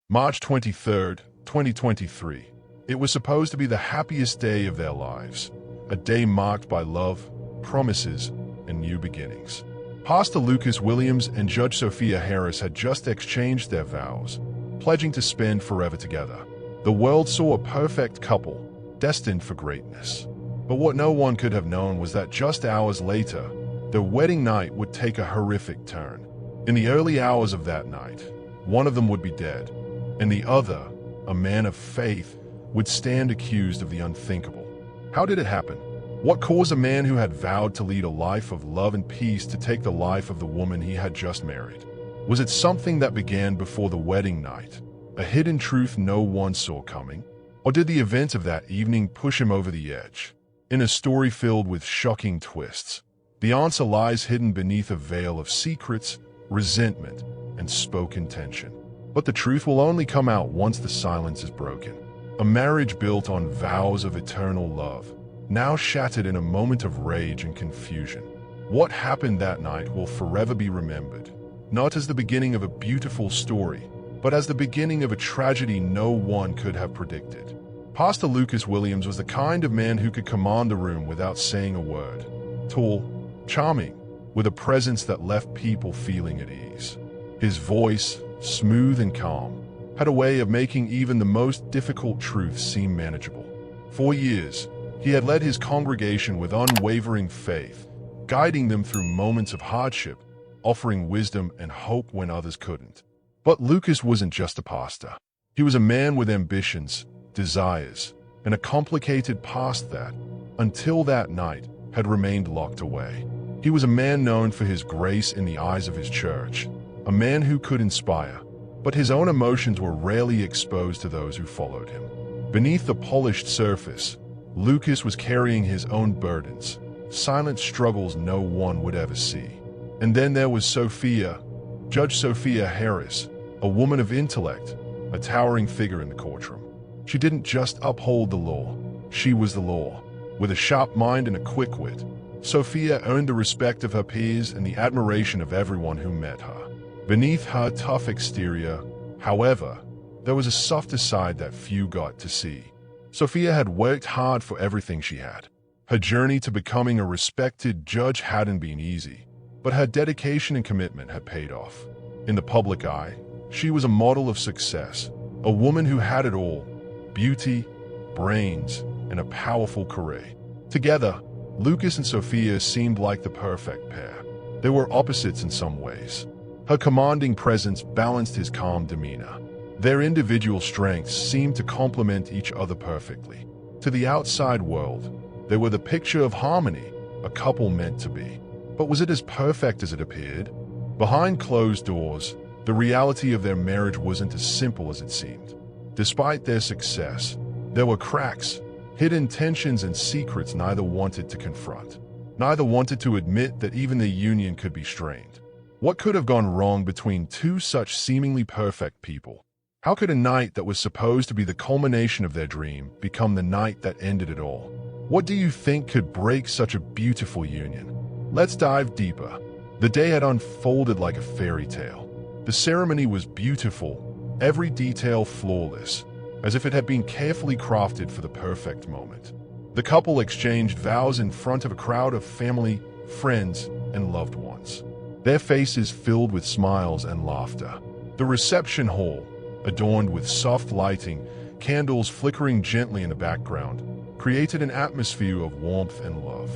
March 23rd, 2023. It was supposed to be the happiest day of their lives, a day marked by love, promises, and new beginnings. Pastor Lucas Williams and Judge Sophia Harris had just exchanged their vows, pledging to spend forever together. The world saw a perfect couple, destined for greatness. But what no one could have known was that just hours later, their wedding night would take a horrific turn. In the early hours of that night, one of them would be dead, and the other, a man of faith, would stand accused of the unthinkable. How did it happen? What caused a man who had vowed to lead a life of love and peace to take the life of the woman he had just married? Was it something that began before the wedding night, a hidden truth no one saw coming? Or did the events of that evening push him over the edge? In a story filled with shocking twists, the answer lies hidden beneath a veil of secrets, resentment, and spoken tension. But the truth will only come out once the silence is broken. A marriage built on vows of eternal love, now shattered in a moment of rage and confusion. What happened that night will forever be remembered, not as the beginning of a beautiful story, but as the beginning of a tragedy no one could have predicted. Pastor Lucas Williams was the kind of man who could command a room without saying a word. Tall, charming, with a presence that left people feeling at ease. His voice, smooth and calm, had a way of making even the most difficult truths seem manageable. For years, he had led his congregation with unwavering faith, guiding them through moments of hardship, offering wisdom and hope when others couldn't. But Lucas wasn't just a pastor. He was a man with ambitions, desires, and a complicated past that, until that night, had remained locked away. He was a man known for his grace in the eyes of his church, a man who could inspire, but his own emotions were rarely exposed to those who followed him. Beneath the polished surface, Lucas was carrying his own burdens, silent struggles no one would ever see. And then there was Sophia, Judge Sophia Harris, a woman of intellect, a towering figure in the courtroom. She didn't just uphold the law, she was the law. With a sharp mind and a quick wit, Sophia earned the respect of her peers and the admiration of everyone who met her. Beneath her tough exterior, however, there was a softer side that few got to see. Sophia had worked hard for everything she had. Her journey to becoming a respected judge hadn't been easy, but her dedication and commitment had paid off. In the public eye, she was a model of success, a woman who had it all: beauty, brains, and a powerful career. Together, Lucas and Sophia seemed like the perfect pair. They were opposites in some ways. Her commanding presence balanced his calm demeanor. Their individual strengths seemed to complement each other perfectly. To the outside world, they were the picture of harmony, a couple meant to be. But was it as perfect as it appeared? Behind closed doors, the reality of their marriage wasn't as simple as it seemed. Despite their success, there were cracks, hidden tensions, and secrets neither wanted to confront. Neither wanted to admit that even their union could be strained. What could have gone wrong between two such seemingly perfect people? How could a night that was supposed to be the culmination of their dream become the night that ended it all? What do you think could break such a beautiful union? Let's dive deeper. The day had unfolded like a fairy tale. The ceremony was beautiful, every detail flawless, as if it had been carefully crafted for the perfect moment. The couple exchanged vows in front of a crowd of family, friends, and loved ones, their faces filled with smiles and laughter. The reception hall, adorned with soft lighting, candles flickering gently in the background, created an atmosphere of warmth and love.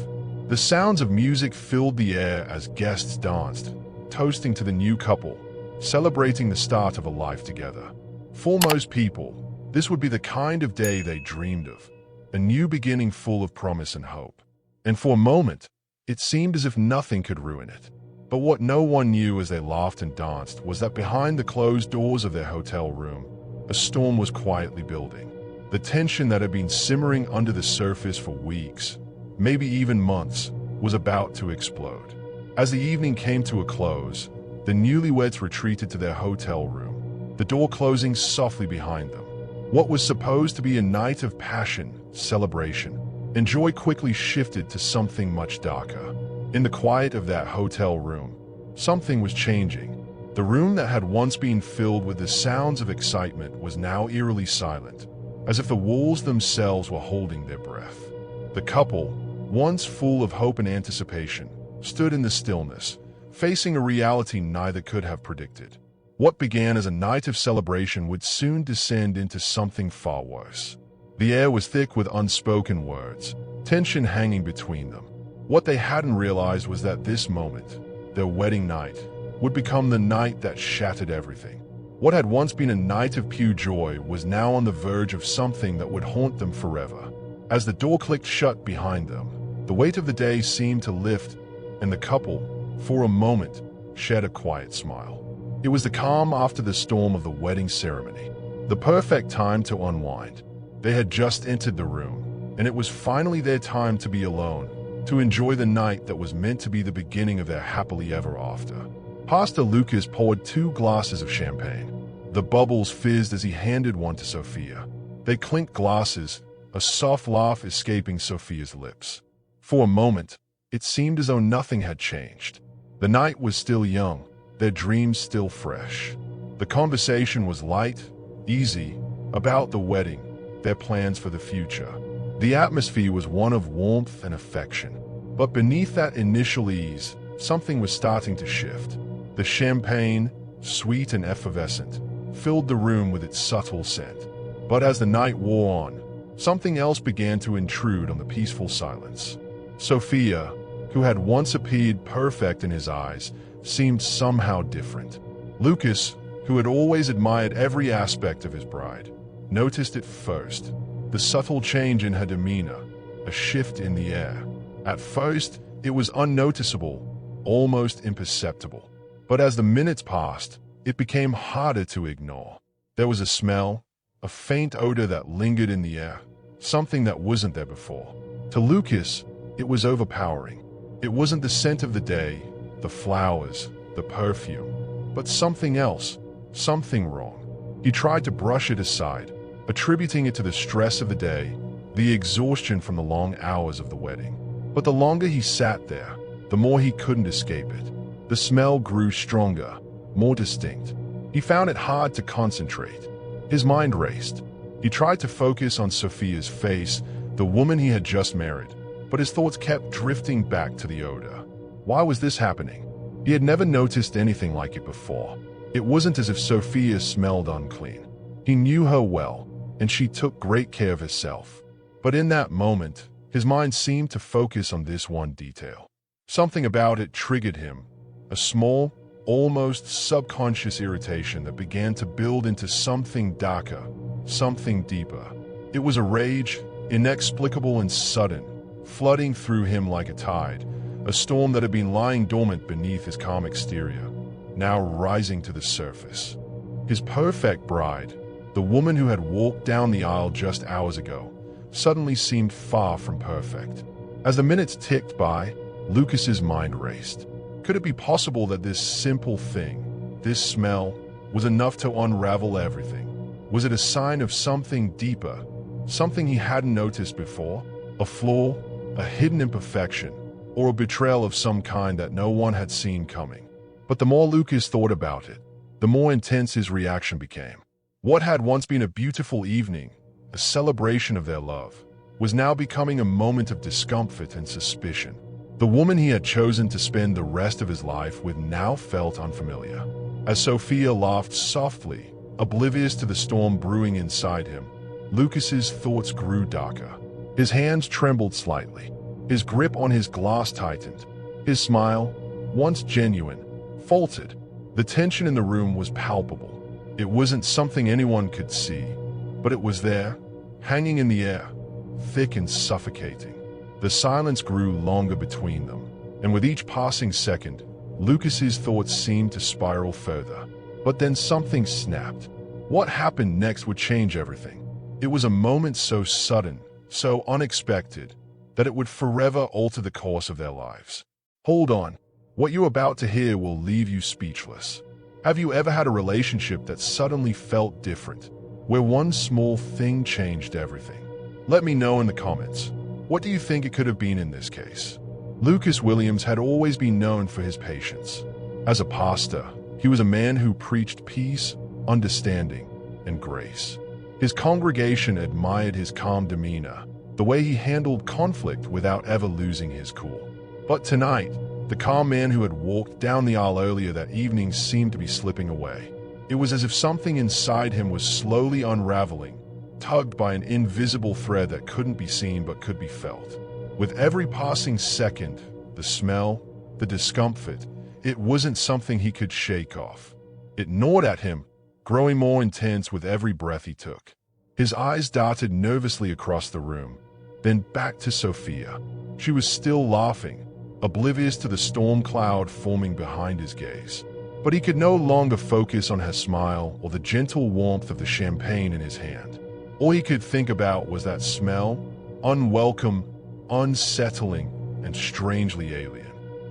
The sounds of music filled the air as guests danced, toasting to the new couple, celebrating the start of a life together. For most people, this would be the kind of day they dreamed of, a new beginning full of promise and hope. And for a moment, it seemed as if nothing could ruin it. But what no one knew as they laughed and danced was that behind the closed doors of their hotel room, a storm was quietly building. The tension that had been simmering under the surface for weeks, maybe even months, was about to explode. As the evening came to a close, the newlyweds retreated to their hotel room, the door closing softly behind them. What was supposed to be a night of passion, celebration, and joy quickly shifted to something much darker. In the quiet of that hotel room, something was changing. The room that had once been filled with the sounds of excitement was now eerily silent, as if the walls themselves were holding their breath. The couple, once full of hope and anticipation, stood in the stillness, facing a reality neither could have predicted. What began as a night of celebration would soon descend into something far worse. The air was thick with unspoken words, tension hanging between them. What they hadn't realized was that this moment, their wedding night, would become the night that shattered everything. What had once been a night of pure joy was now on the verge of something that would haunt them forever. As the door clicked shut behind them, the weight of the day seemed to lift, and the couple, for a moment, shed a quiet smile. It was the calm after the storm of the wedding ceremony, the perfect time to unwind. They had just entered the room, and it was finally their time to be alone, to enjoy the night that was meant to be the beginning of their happily ever after. Pastor Lucas poured 2 glasses of champagne. The bubbles fizzed as he handed one to Sophia. They clinked glasses, a soft laugh escaping Sophia's lips. For a moment, it seemed as though nothing had changed. The night was still young, their dreams still fresh. The conversation was light, easy, about the wedding, their plans for the future. The atmosphere was one of warmth and affection. But beneath that initial ease, something was starting to shift. The champagne, sweet and effervescent, filled the room with its subtle scent. But as the night wore on, something else began to intrude on the peaceful silence. Sophia, who had once appeared perfect in his eyes, seemed somehow different. Lucas, who had always admired every aspect of his bride, noticed it first. The subtle change in her demeanor, a shift in the air. At first, it was unnoticeable, almost imperceptible. But as the minutes passed, it became harder to ignore. There was a smell, a faint odor that lingered in the air, something that wasn't there before. To Lucas, it was overpowering. It wasn't the scent of the day, the flowers, the perfume, but something else, something wrong. He tried to brush it aside, attributing it to the stress of the day, the exhaustion from the long hours of the wedding. But the longer he sat there, the more he couldn't escape it. The smell grew stronger, more distinct. He found it hard to concentrate. His mind raced. He tried to focus on Sophia's face, the woman he had just married, but his thoughts kept drifting back to the odor. Why was this happening? He had never noticed anything like it before. It wasn't as if Sophia smelled unclean. He knew her well, and she took great care of herself. But in that moment, his mind seemed to focus on this one detail. Something about it triggered him, a small, almost subconscious irritation that began to build into something darker, something deeper. It was a rage, inexplicable and sudden, flooding through him like a tide, a storm that had been lying dormant beneath his calm exterior, now rising to the surface. His perfect bride, the woman who had walked down the aisle just hours ago, suddenly seemed far from perfect. As the minutes ticked by, Lucas's mind raced. Could it be possible that this simple thing, this smell, was enough to unravel everything? Was it a sign of something deeper, something he hadn't noticed before? A flaw, a hidden imperfection, or a betrayal of some kind that no one had seen coming? But the more Lucas thought about it, the more intense his reaction became. What had once been a beautiful evening, a celebration of their love, was now becoming a moment of discomfort and suspicion. The woman he had chosen to spend the rest of his life with now felt unfamiliar. As Sophia laughed softly, oblivious to the storm brewing inside him, Lucas's thoughts grew darker. His hands trembled slightly. His grip on his glass tightened. His smile, once genuine, faltered. The tension in the room was palpable. It wasn't something anyone could see, but it was there, hanging in the air, thick and suffocating. The silence grew longer between them, and with each passing second, Lucas's thoughts seemed to spiral further. But then something snapped. What happened next would change everything. It was a moment so sudden, so unexpected, that it would forever alter the course of their lives. Hold on. What you're about to hear will leave you speechless. Have you ever had a relationship that suddenly felt different, where one small thing changed everything? Let me know in the comments. What do you think it could have been in this case? Lucas Williams had always been known for his patience. As a pastor, He was a man who preached peace, understanding, and grace. His congregation admired his calm demeanor, the way he handled conflict without ever losing his cool. But tonight, the calm man who had walked down the aisle earlier that evening seemed to be slipping away. It was as if something inside him was slowly unraveling, tugged by an invisible thread that couldn't be seen but could be felt. With every passing second, the smell, the discomfort, it wasn't something he could shake off. It gnawed at him, growing more intense with every breath he took. His eyes darted nervously across the room, then back to Sophia. She was still laughing, oblivious to the storm cloud forming behind his gaze. But he could no longer focus on her smile or the gentle warmth of the champagne in his hand. All he could think about was that smell, unwelcome, unsettling, and strangely alien.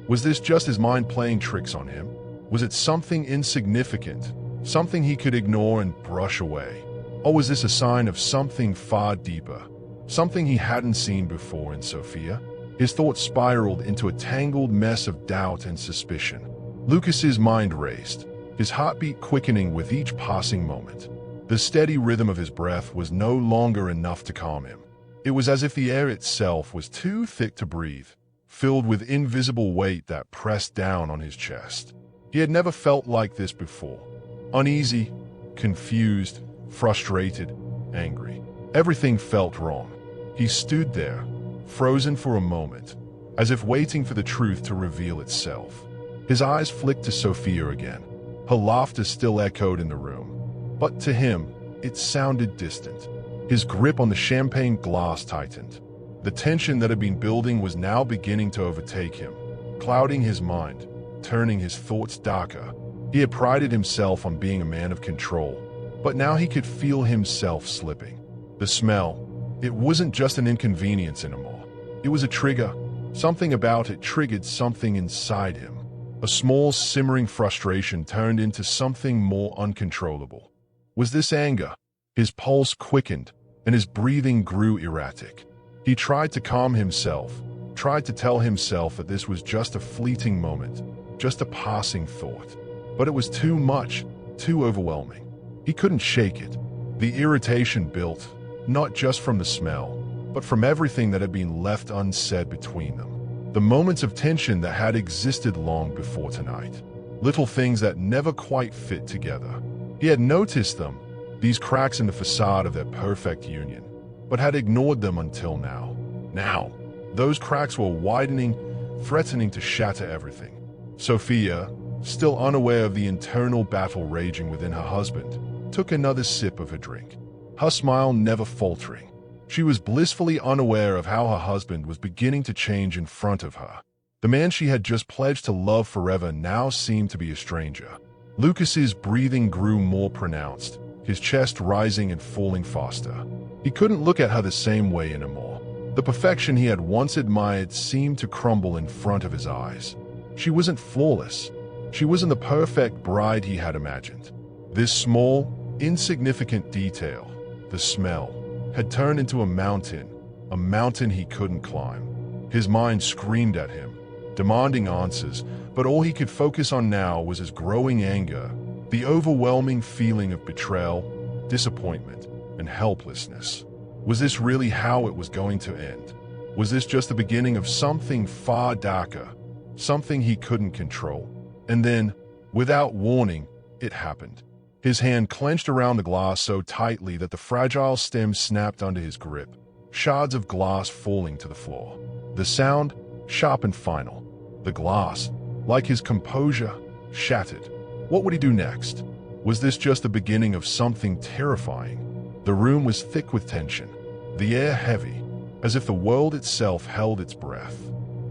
Was this just his mind playing tricks on him? Was it something insignificant, something he could ignore and brush away? Or was this a sign of something far deeper, something he hadn't seen before in Sophia? His thoughts spiraled into a tangled mess of doubt and suspicion. Lucas's mind raced, his heartbeat quickening with each passing moment. The steady rhythm of his breath was no longer enough to calm him. It was as if the air itself was too thick to breathe, filled with invisible weight that pressed down on his chest. He had never felt like this before. Uneasy, confused, frustrated, angry. Everything felt wrong. He stood there, frozen for a moment, as if waiting for the truth to reveal itself. His eyes flicked to Sophia again. Her laughter still echoed in the room. But to him, it sounded distant. His grip on the champagne glass tightened. The tension that had been building was now beginning to overtake him, clouding his mind, turning his thoughts darker. He had prided himself on being a man of control, but now he could feel himself slipping. The smell, it wasn't just an inconvenience anymore. It was a trigger. Something about it triggered something inside him. A small, simmering frustration turned into something more uncontrollable. Was this anger? His pulse quickened, and his breathing grew erratic. He tried to calm himself, tried to tell himself that this was just a fleeting moment, just a passing thought. But it was too much, too overwhelming. He couldn't shake it. The irritation built, not just from the smell, but from everything that had been left unsaid between them. The moments of tension that had existed long before tonight. Little things that never quite fit together. He had noticed them, these cracks in the facade of their perfect union, but had ignored them until now. Now, those cracks were widening, threatening to shatter everything. Sophia, still unaware of the internal battle raging within her husband, took another sip of her drink, her smile never faltering. She was blissfully unaware of how her husband was beginning to change in front of her. The man she had just pledged to love forever now seemed to be a stranger. Lucas's breathing grew more pronounced, his chest rising and falling faster. He couldn't look at her the same way anymore. The perfection he had once admired seemed to crumble in front of his eyes. She wasn't flawless. She wasn't the perfect bride he had imagined. This small, insignificant detail, the smell, had turned into a mountain he couldn't climb. His mind screamed at him, demanding answers, but all he could focus on now was his growing anger, the overwhelming feeling of betrayal, disappointment, and helplessness. Was this really how it was going to end? Was this just the beginning of something far darker, something he couldn't control? And then, without warning, it happened. His hand clenched around the glass so tightly that the fragile stem snapped under his grip, shards of glass falling to the floor. The sound, sharp and final. The glass, like his composure, shattered. What would he do next? Was this just the beginning of something terrifying? The room was thick with tension, the air heavy, as if the world itself held its breath.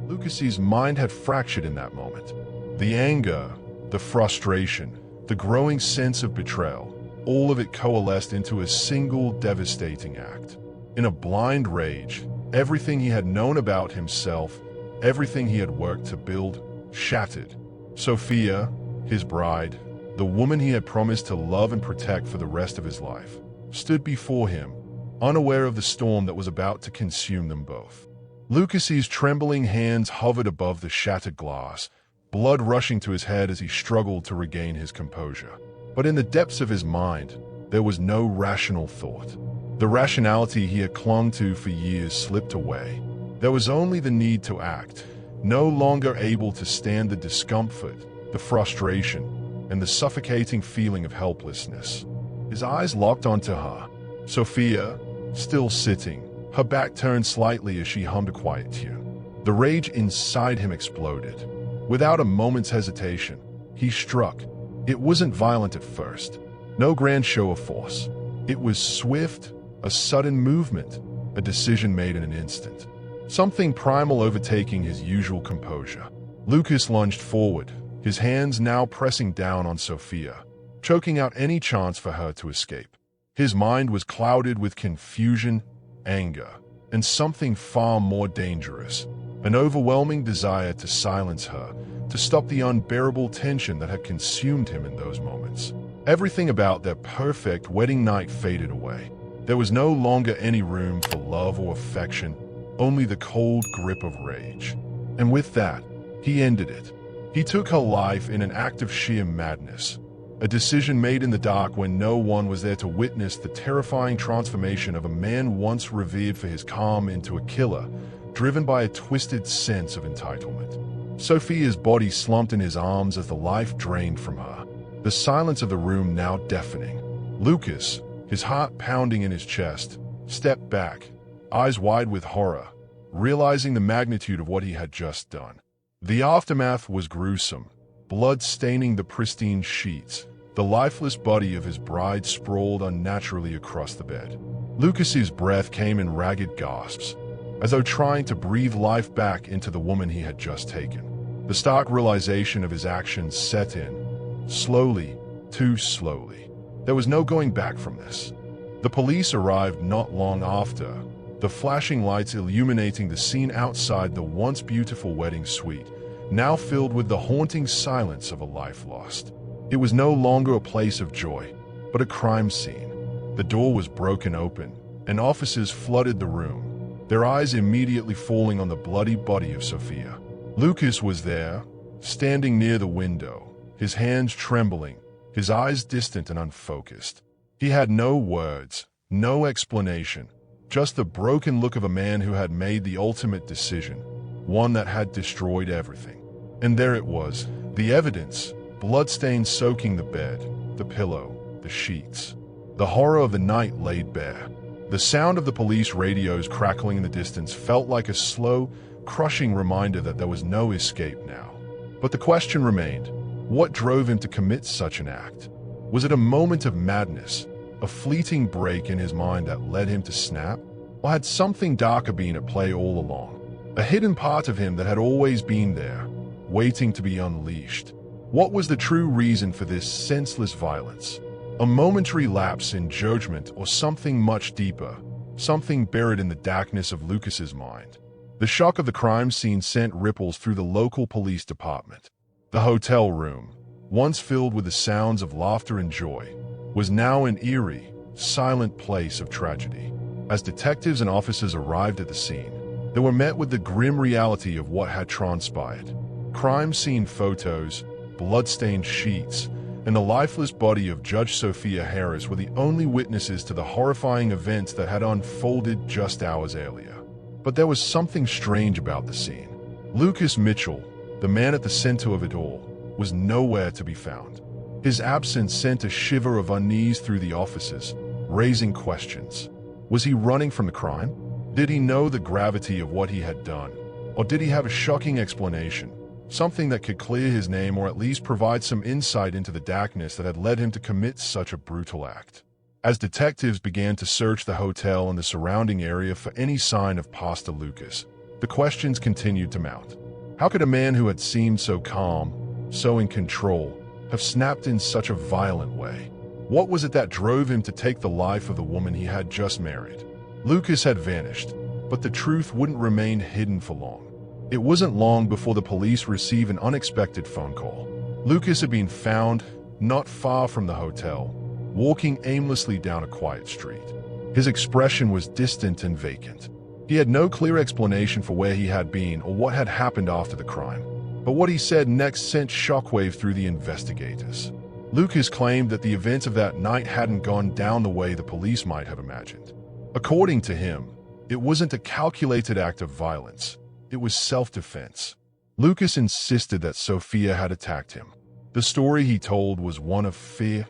Lucas's mind had fractured in that moment. The anger, the frustration, the growing sense of betrayal, all of it coalesced into a single devastating act. In a blind rage, everything he had known about himself, everything he had worked to build, shattered. Sophia, his bride, the woman he had promised to love and protect for the rest of his life, stood before him, unaware of the storm that was about to consume them both. Lucas's trembling hands hovered above the shattered glass, blood rushing to his head as he struggled to regain his composure. But in the depths of his mind, there was no rational thought. The rationality he had clung to for years slipped away. There was only the need to act, no longer able to stand the discomfort, the frustration, and the suffocating feeling of helplessness. His eyes locked onto her. Sophia, still sitting, her back turned slightly as she hummed a quiet tune. The rage inside him exploded. Without a moment's hesitation, he struck. It wasn't violent at first. No grand show of force. It was swift, a sudden movement, a decision made in an instant. Something primal overtaking his usual composure. Lucas lunged forward, his hands now pressing down on Sophia, choking out any chance for her to escape. His mind was clouded with confusion, anger, and something far more dangerous, an overwhelming desire to silence her, to stop the unbearable tension that had consumed him in those moments. Everything about their perfect wedding night faded away. There was no longer any room for love or affection, only the cold grip of rage. And with that, he ended it. He took her life in an act of sheer madness, a decision made in the dark when no one was there to witness the terrifying transformation of a man once revered for his calm into a killer, driven by a twisted sense of entitlement. Sophia's body slumped in his arms as the life drained from her, the silence of the room now deafening. Lucas, his heart pounding in his chest, stepped back, eyes wide with horror, realizing the magnitude of what he had just done. The aftermath was gruesome, blood staining the pristine sheets. The lifeless body of his bride sprawled unnaturally across the bed. Lucas's breath came in ragged gasps, as though trying to breathe life back into the woman he had just taken. The stark realization of his actions set in, slowly, too slowly. There was no going back from this. The police arrived not long after, the flashing lights illuminating the scene outside the once beautiful wedding suite, now filled with the haunting silence of a life lost. It was no longer a place of joy, but a crime scene. The door was broken open, and officers flooded the room, their eyes immediately falling on the bloody body of Sophia. Lucas was there, standing near the window, his hands trembling, his eyes distant and unfocused. He had no words, no explanation, just the broken look of a man who had made the ultimate decision, one that had destroyed everything. And there it was, the evidence, bloodstains soaking the bed, the pillow, the sheets. The horror of the night laid bare. The sound of the police radios crackling in the distance felt like a slow, crushing reminder that there was no escape now. But the question remained, what drove him to commit such an act? Was it a moment of madness, a fleeting break in his mind that led him to snap? Or had something darker been at play all along? A hidden part of him that had always been there, waiting to be unleashed. What was the true reason for this senseless violence? A momentary lapse in judgment or something much deeper, something buried in the darkness of Lucas's mind? The shock of the crime scene sent ripples through the local police department. The hotel room, once filled with the sounds of laughter and joy, was now an eerie, silent place of tragedy. As detectives and officers arrived at the scene, they were met with the grim reality of what had transpired. Crime scene photos, blood-stained sheets, and the lifeless body of Judge Sophia Harris were the only witnesses to the horrifying events that had unfolded just hours earlier. But there was something strange about the scene. Lucas Mitchell, the man at the center of it all, was nowhere to be found. His absence sent a shiver of unease through the officers, raising questions. Was he running from the crime? Did he know the gravity of what he had done? Or did he have a shocking explanation? Something that could clear his name or at least provide some insight into the darkness that had led him to commit such a brutal act. As detectives began to search the hotel and the surrounding area for any sign of Pastor Lucas, the questions continued to mount. How could a man who had seemed so calm, so in control, have snapped in such a violent way? What was it that drove him to take the life of the woman he had just married? Lucas had vanished, but the truth wouldn't remain hidden for long. It wasn't long before the police received an unexpected phone call. Lucas had been found, not far from the hotel, walking aimlessly down a quiet street. His expression was distant and vacant. He had no clear explanation for where he had been or what had happened after the crime. But what he said next sent shockwaves through the investigators. Lucas claimed that the events of that night hadn't gone down the way the police might have imagined. According to him, it wasn't a calculated act of violence. It was self-defense. Lucas insisted that Sophia had attacked him. The story he told was one of fear,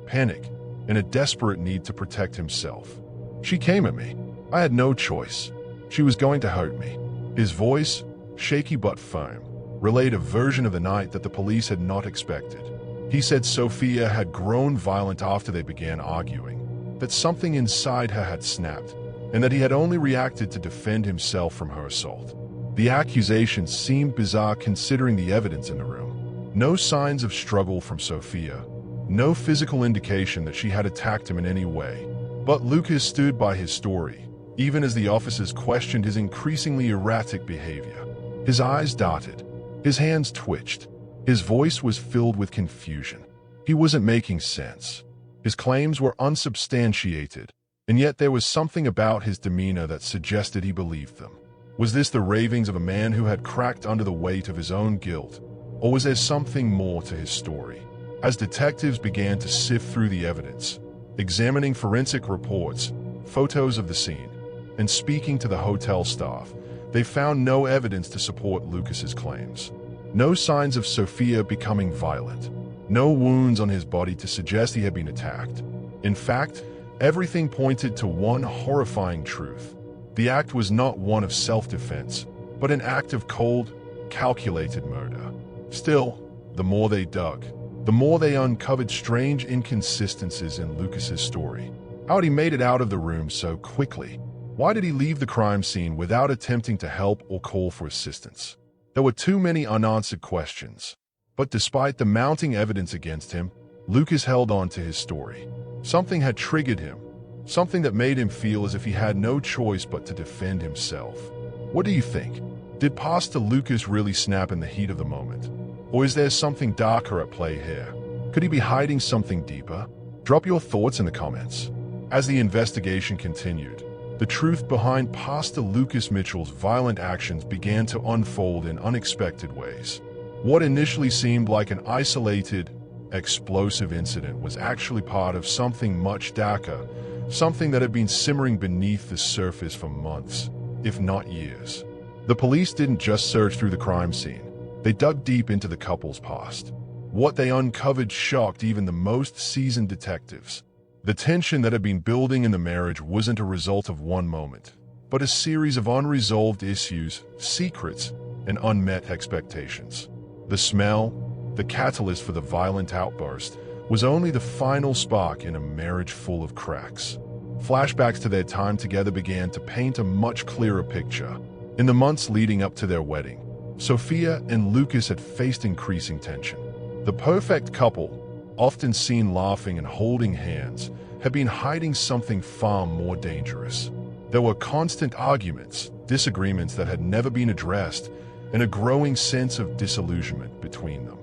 panic, and a desperate need to protect himself. "She came at me. I had no choice. She was going to hurt me." His voice, shaky but firm, relayed a version of the night that the police had not expected. He said Sophia had grown violent after they began arguing, that something inside her had snapped, and that he had only reacted to defend himself from her assault. The accusation seemed bizarre considering the evidence in the room. No signs of struggle from Sophia, no physical indication that she had attacked him in any way. But Lucas stood by his story, even as the officers questioned his increasingly erratic behavior. His eyes darted, his hands twitched, his voice was filled with confusion. He wasn't making sense. His claims were unsubstantiated, and yet there was something about his demeanor that suggested he believed them. Was this the ravings of a man who had cracked under the weight of his own guilt, or was there something more to his story? As detectives began to sift through the evidence, examining forensic reports, photos of the scene, and speaking to the hotel staff, they found no evidence to support Lucas's claims. No signs of Sophia becoming violent, no wounds on his body to suggest he had been attacked. In fact, everything pointed to one horrifying truth. The act was not one of self-defense, but an act of cold, calculated murder. Still, the more they dug, the more they uncovered strange inconsistencies in Lucas's story. How had he made it out of the room so quickly? Why did he leave the crime scene without attempting to help or call for assistance? There were too many unanswered questions. But despite the mounting evidence against him, Lucas held on to his story. Something had triggered him, something that made him feel as if he had no choice but to defend himself. What do you think? Did Pastor Lucas really snap in the heat of the moment? Or is there something darker at play here? Could he be hiding something deeper? Drop your thoughts in the comments. As the investigation continued, the truth behind Pastor Lucas Mitchell's violent actions began to unfold in unexpected ways. What initially seemed like an isolated, explosive incident was actually part of something much darker, something that had been simmering beneath the surface for months, if not years. The police didn't just search through the crime scene. They dug deep into the couple's past. What they uncovered shocked even the most seasoned detectives. The tension that had been building in the marriage wasn't a result of one moment, but a series of unresolved issues, secrets, and unmet expectations. The smell, the catalyst for the violent outburst, was only the final spark in a marriage full of cracks. Flashbacks to their time together began to paint a much clearer picture. In the months leading up to their wedding, Sophia and Lucas had faced increasing tension. The perfect couple, often seen laughing and holding hands, had been hiding something far more dangerous. There were constant arguments, disagreements that had never been addressed, and a growing sense of disillusionment between them.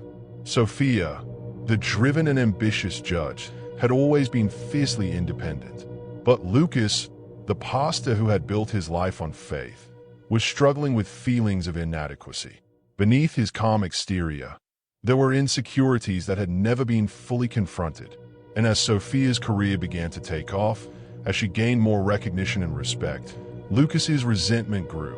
Sophia, the driven and ambitious judge, had always been fiercely independent. But Lucas, the pastor who had built his life on faith, was struggling with feelings of inadequacy. Beneath his calm exterior, there were insecurities that had never been fully confronted, and as Sophia's career began to take off, as she gained more recognition and respect, Lucas's resentment grew,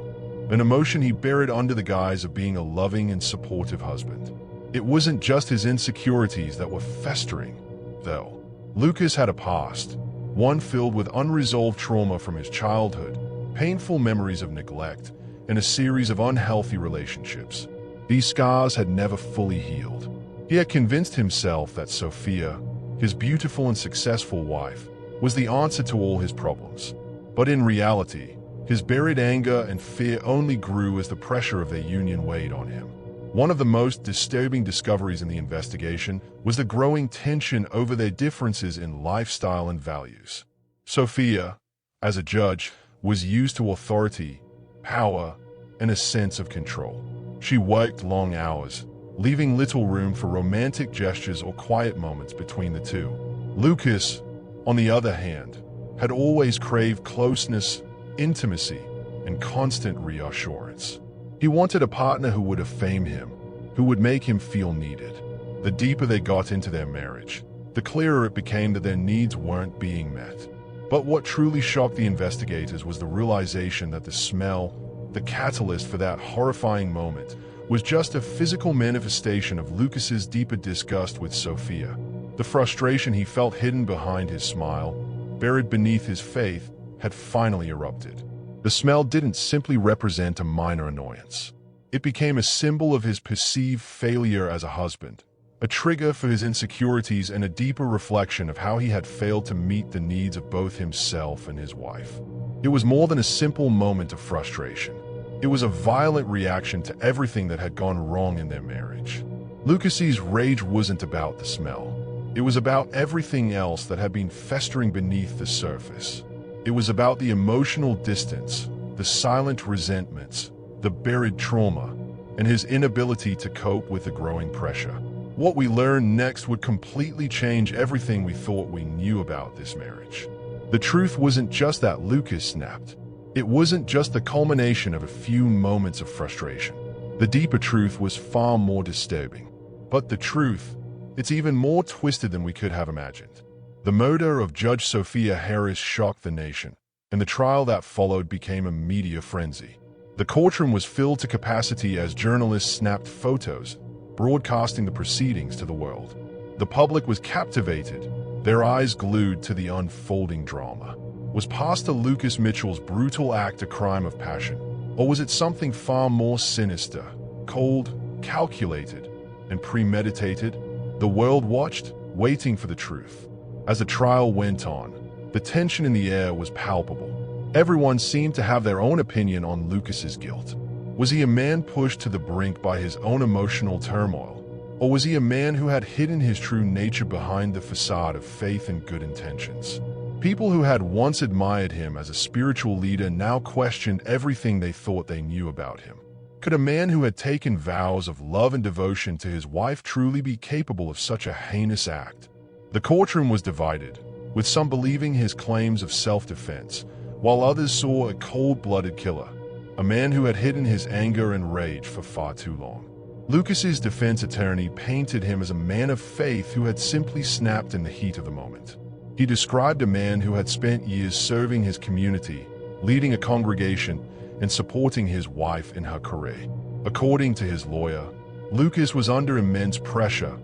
an emotion he buried under the guise of being a loving and supportive husband. It wasn't just his insecurities that were festering, though. Lucas had a past, one filled with unresolved trauma from his childhood, painful memories of neglect, and a series of unhealthy relationships. These scars had never fully healed. He had convinced himself that Sophia, his beautiful and successful wife, was the answer to all his problems. But in reality, his buried anger and fear only grew as the pressure of their union weighed on him. One of the most disturbing discoveries in the investigation was the growing tension over their differences in lifestyle and values. Sophia, as a judge, was used to authority, power, and a sense of control. She worked long hours, leaving little room for romantic gestures or quiet moments between the two. Lucas, on the other hand, had always craved closeness, intimacy, and constant reassurance. He wanted a partner who would affirm him, who would make him feel needed. The deeper they got into their marriage, the clearer it became that their needs weren't being met. But what truly shocked the investigators was the realization that the smell, the catalyst for that horrifying moment, was just a physical manifestation of Lucas's deeper disgust with Sophia. The frustration he felt hidden behind his smile, buried beneath his faith, had finally erupted. The smell didn't simply represent a minor annoyance. It became a symbol of his perceived failure as a husband, a trigger for his insecurities and a deeper reflection of how he had failed to meet the needs of both himself and his wife. It was more than a simple moment of frustration. It was a violent reaction to everything that had gone wrong in their marriage. Lucas's rage wasn't about the smell. It was about everything else that had been festering beneath the surface. It was about the emotional distance, the silent resentments, the buried trauma, and his inability to cope with the growing pressure. What we learned next would completely change everything we thought we knew about this marriage. The truth wasn't just that Lucas snapped. It wasn't just the culmination of a few moments of frustration. The deeper truth was far more disturbing. But the truth, it's even more twisted than we could have imagined. The murder of Judge Sophia Harris shocked the nation, and the trial that followed became a media frenzy. The courtroom was filled to capacity as journalists snapped photos, broadcasting the proceedings to the world. The public was captivated, their eyes glued to the unfolding drama. Was Pastor Lucas Mitchell's brutal act a crime of passion, or was it something far more sinister, cold, calculated, and premeditated? The world watched, waiting for the truth. As the trial went on, the tension in the air was palpable. Everyone seemed to have their own opinion on Lucas's guilt. Was he a man pushed to the brink by his own emotional turmoil, or was he a man who had hidden his true nature behind the facade of faith and good intentions? People who had once admired him as a spiritual leader now questioned everything they thought they knew about him. Could a man who had taken vows of love and devotion to his wife truly be capable of such a heinous act? The courtroom was divided, with some believing his claims of self-defense, while others saw a cold-blooded killer, a man who had hidden his anger and rage for far too long. Lucas's defense attorney painted him as a man of faith who had simply snapped in the heat of the moment. He described a man who had spent years serving his community, leading a congregation, and supporting his wife in her career. According to his lawyer, Lucas was under immense pressure,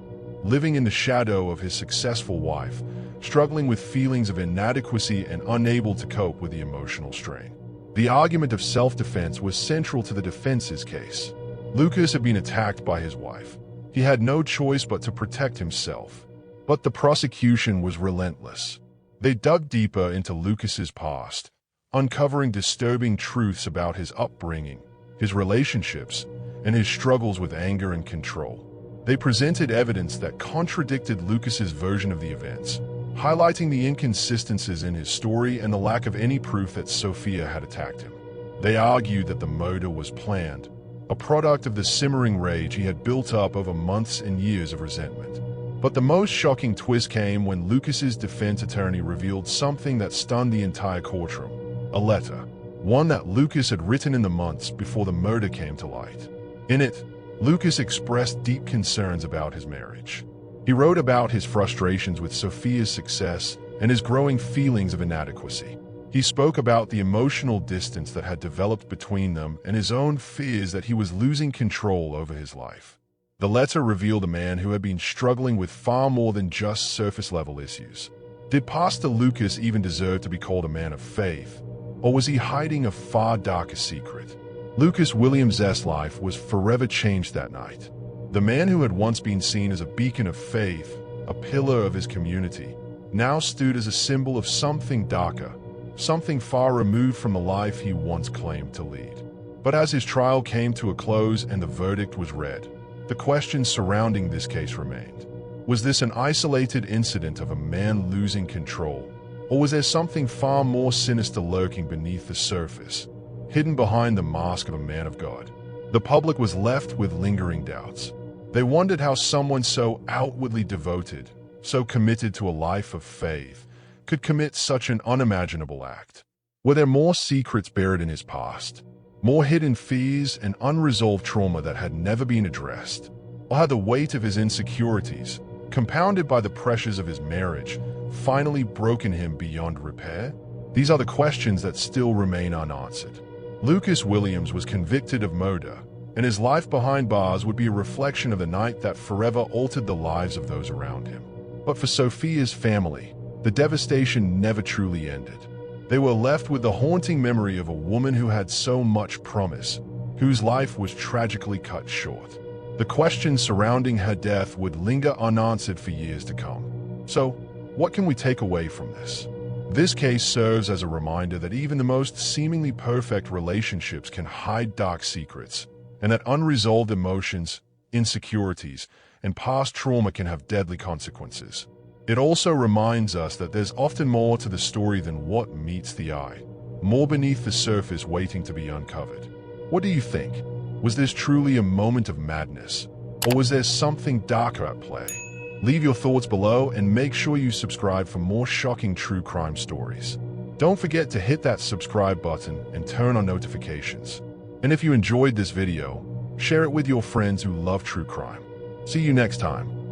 living in the shadow of his successful wife, struggling with feelings of inadequacy and unable to cope with the emotional strain. The argument of self-defense was central to the defense's case. Lucas had been attacked by his wife. He had no choice but to protect himself. But the prosecution was relentless. They dug deeper into Lucas's past, uncovering disturbing truths about his upbringing, his relationships, and his struggles with anger and control. They presented evidence that contradicted Lucas's version of the events, highlighting the inconsistencies in his story and the lack of any proof that Sophia had attacked him. They argued that the murder was planned, a product of the simmering rage he had built up over months and years of resentment. But the most shocking twist came when Lucas's defense attorney revealed something that stunned the entire courtroom. A letter, one that Lucas had written in the months before the murder came to light. In it, Lucas expressed deep concerns about his marriage. He wrote about his frustrations with Sophia's success and his growing feelings of inadequacy. He spoke about the emotional distance that had developed between them and his own fears that he was losing control over his life. The letter revealed a man who had been struggling with far more than just surface-level issues. Did Pastor Lucas even deserve to be called a man of faith, or was he hiding a far darker secret? Lucas Williams' life was forever changed that night. The man who had once been seen as a beacon of faith, a pillar of his community, now stood as a symbol of something darker, something far removed from the life he once claimed to lead. But as his trial came to a close and the verdict was read, the questions surrounding this case remained. Was this an isolated incident of a man losing control, or was there something far more sinister lurking beneath the surface, hidden behind the mask of a man of God? The public was left with lingering doubts. They wondered how someone so outwardly devoted, so committed to a life of faith, could commit such an unimaginable act. Were there more secrets buried in his past? More hidden fears and unresolved trauma that had never been addressed, or had the weight of his insecurities, compounded by the pressures of his marriage, finally broken him beyond repair? These are the questions that still remain unanswered. Lucas Williams was convicted of murder, and his life behind bars would be a reflection of the night that forever altered the lives of those around him. But for Sophia's family, the devastation never truly ended. They were left with the haunting memory of a woman who had so much promise, whose life was tragically cut short. The questions surrounding her death would linger unanswered for years to come. So, what can we take away from this? This case serves as a reminder that even the most seemingly perfect relationships can hide dark secrets, and that unresolved emotions, insecurities, and past trauma can have deadly consequences. It also reminds us that there's often more to the story than what meets the eye, more beneath the surface waiting to be uncovered. What do you think? Was this truly a moment of madness, or was there something darker at play? Leave your thoughts below and make sure you subscribe for more shocking true crime stories. Don't forget to hit that subscribe button and turn on notifications. And if you enjoyed this video, share it with your friends who love true crime. See you next time.